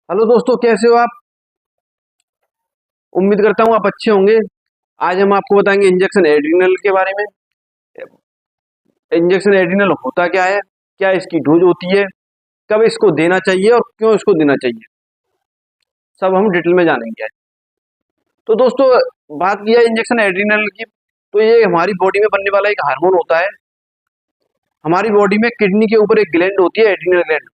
Hello दोस्तों, कैसे हो आप। उम्मीद करता हूँ आप अच्छे होंगे। आज हम आपको बताएंगे इंजेक्शन एड्रिनल के बारे में। इंजेक्शन एड्रिनल होता क्या है, क्या इसकी डोज होती है, कब इसको देना चाहिए और क्यों इसको देना चाहिए, सब हम डिटेल में जानेंगे। तो दोस्तों, बात की है इंजेक्शन एड्रिनल की, तो ये हमारी बॉडी में बनने वाला एक हार्मोन होता है। हमारी बॉडी में किडनी के ऊपर एक ग्लैंड होती है, एड्रिनल ग्लैंड।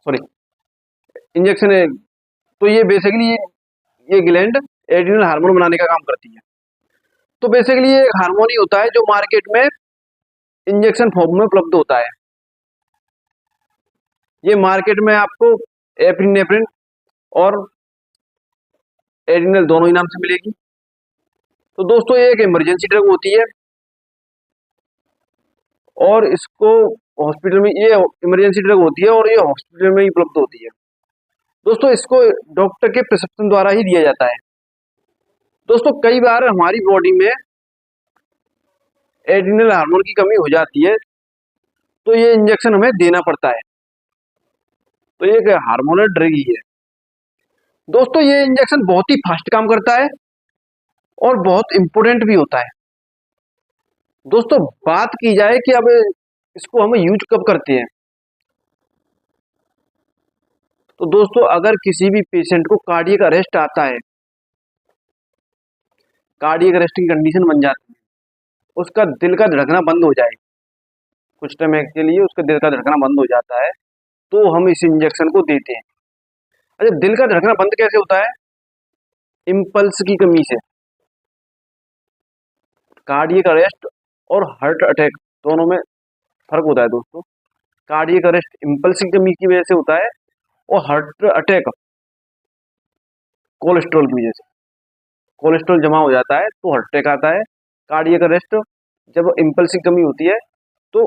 सॉरी, इंजेक्शन तो ये बेसिकली ये ग्लैंड एड्रिनल हार्मोन बनाने का काम करती है। तो बेसिकली ये एक हार्मोन ही होता है जो मार्केट में इंजेक्शन फॉर्म में उपलब्ध होता है। ये मार्केट में आपको एप्रिनेफ्रिन और एड्रिनल दोनों ही नाम से मिलेगी। तो दोस्तों, ये एक इमरजेंसी ड्रग होती है और इसको हॉस्पिटल में, ये इमरजेंसी ड्रग होती है और ये हॉस्पिटल में ही उपलब्ध होती है। दोस्तों, इसको डॉक्टर के प्रिस्क्रिप्शन द्वारा ही दिया जाता है। दोस्तों, कई बार हमारी बॉडी में एड्रिनल हार्मोन की कमी हो जाती है, तो ये इंजेक्शन हमें देना पड़ता है। तो ये एक हार्मोनल ड्रग ही है। दोस्तों, ये इंजेक्शन बहुत ही फास्ट काम करता है और बहुत इंपोर्टेंट भी होता है। दोस्तों, बात की जाए कि अब इसको हम यूज कब करते हैं, तो दोस्तों अगर किसी भी पेशेंट को कार्डियक अरेस्ट आता है, कार्डियक अरेस्ट की कंडीशन बन जाती है, उसका दिल का धड़कना बंद हो जाए, कुछ टाइम के लिए उसका दिल का धड़कना बंद हो जाता है, तो हम इस इंजेक्शन को देते हैं। अच्छा, दिल का धड़कना बंद कैसे होता है? इम्पल्स की कमी से। कार्डियक अरेस्ट और हार्ट अटैक दोनों में फर्क होता है दोस्तों। कार्डियक अरेस्ट इम्पल्स की कमी की वजह से होता है और हार्ट अटैक कोलेस्ट्रॉल की वजह से। कोलेस्ट्रॉल जमा हो जाता है तो हार्ट अटैक आता है। कार्डियक अरेस्ट जब इम्पल्स की कमी होती है तो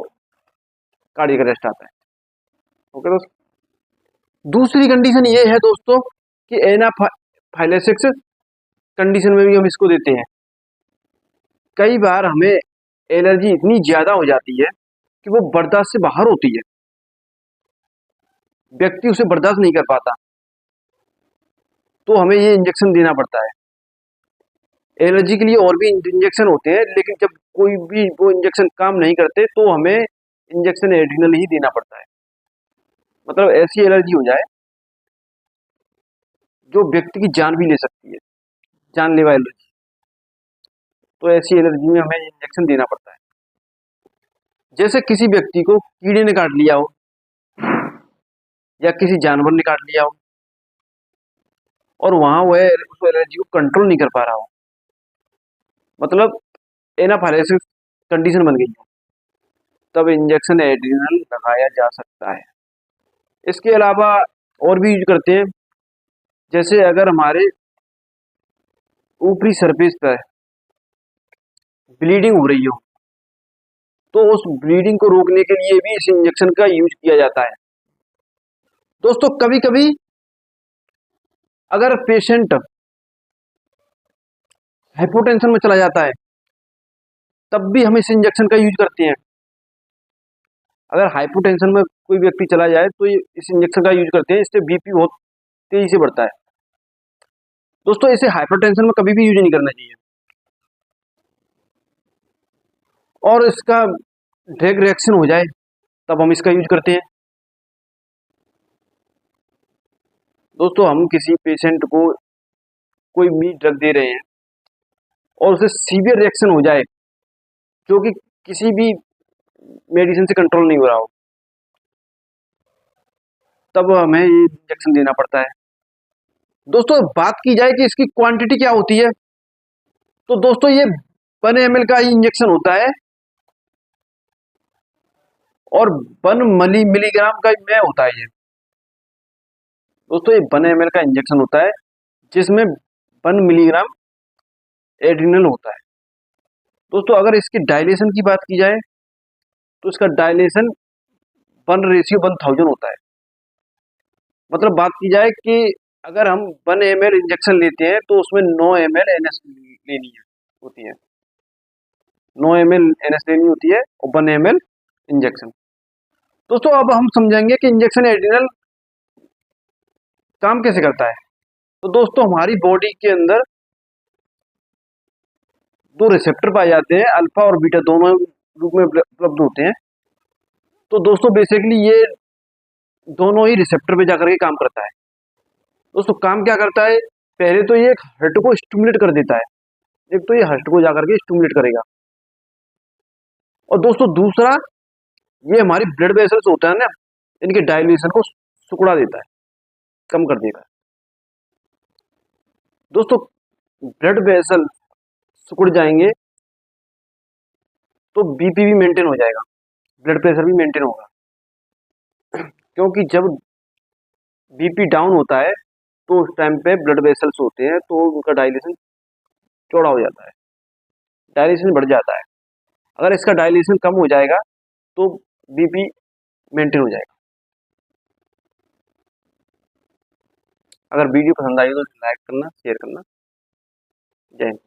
कार्डियक अरेस्ट आता है। ओके दोस्तों, दूसरी कंडीशन ये है दोस्तों कि एनाफाइलेक्सिस कंडीशन में भी हम इसको देते हैं। कई बार हमें एलर्जी इतनी ज्यादा हो जाती है कि वो बर्दाश्त से बाहर होती है, व्यक्ति उसे बर्दाश्त नहीं कर पाता, तो हमें ये इंजेक्शन देना पड़ता है। एलर्जी के लिए और भी इंजेक्शन होते हैं, लेकिन जब कोई भी वो इंजेक्शन काम नहीं करते तो हमें इंजेक्शन एड्रिनल ही देना पड़ता है। मतलब ऐसी एलर्जी हो जाए जो व्यक्ति की जान भी ले सकती है, जानलेवा एलर्जी, तो ऐसी एलर्जी में हमें इंजेक्शन देना पड़ता है। जैसे किसी व्यक्ति को कीड़े ने काट लिया हो या किसी जानवर ने काट लिया हो और वहां वह उस एलर्जी को कंट्रोल नहीं कर पा रहा हो, मतलब एनाफाइलेक्सिस कंडीशन बन गई हो, तब इंजेक्शन एड्रिनल लगाया जा सकता है। इसके अलावा और भी यूज करते हैं। जैसे अगर हमारे ऊपरी सरफेस पर ब्लीडिंग हो रही हो, तो उस ब्लीडिंग को रोकने के लिए भी इस इंजेक्शन का यूज किया जाता है। दोस्तों, कभी कभी अगर पेशेंट हाइपोटेंशन में चला जाता है, तब भी हम इस इंजेक्शन का यूज करते हैं। अगर हाइपोटेंशन में कोई व्यक्ति चला जाए तो इस इंजेक्शन का यूज करते हैं, इससे बीपी बहुत तेजी से बढ़ता है। दोस्तों, इसे हाइपरटेंशन में कभी भी यूज नहीं करना चाहिए और इसका ड्रग रिएक्शन हो जाए तब हम इसका यूज करते हैं। दोस्तों, हम किसी पेशेंट को कोई भी ड्रग दे रहे हैं और उसे सीवियर रिएक्शन हो जाए जो कि किसी भी मेडिसिन से कंट्रोल नहीं हो रहा हो, तब हमें ये इंजेक्शन देना पड़ता है। दोस्तों, बात की जाए कि इसकी क्वांटिटी क्या होती है, तो दोस्तों ये 1 ml का ही इंजेक्शन होता है और 1 मिलीग्राम का में होता है ये। दोस्तों, ये 1 ml का इंजेक्शन होता है जिसमें 1 मिलीग्राम एड्रिनल होता है। दोस्तों, अगर इसकी डायलेशन की बात की जाए तो इसका डायलेशन 1:1000 होता है। मतलब बात की जाए कि अगर हम 1 ml इंजेक्शन लेते हैं तो उसमें 9 ml एनएस लेनी है होती है, 9 ml एनएस लेनी होती है और 1 ml इंजेक्शन। दोस्तों अब हम समझेंगे कि इंजेक्शन एड्रिनल काम कैसे करता है। तो दोस्तों हमारी बॉडी के अंदर दो रिसेप्टर पाए जाते हैं, अल्फा और बीटा दोनों रूप में उपलब्ध होते हैं। तो दोस्तों बेसिकली ये दोनों ही रिसेप्टर पे जाकर के काम करता है। दोस्तों काम क्या करता है, पहले तो ये हार्ट को स्टिमुलेट कर देता है, एक तो ये हार्ट को जाकर के स्टिमुलेट करेगा, और दोस्तों दूसरा ये हमारी ब्लड वेसल्स होता है ना, इनके डायलेशन को सिकुड़ा देता है, कम कर देगा। दोस्तों ब्लड वेसल सिकुड़ जाएंगे तो बीपी भी मेंटेन हो जाएगा, ब्लड प्रेशर भी मेंटेन होगा, क्योंकि जब बीपी डाउन होता है तो उस टाइम पे ब्लड वेसल्स होते हैं तो उनका डायलेशन चौड़ा हो जाता है, डायलेशन बढ़ जाता है। अगर इसका डायलेशन कम हो जाएगा तो बीपी मेंटेन हो जाएगा। अगर वीडियो पसंद आई तो लाइक करना, शेयर करना। जय हिंद।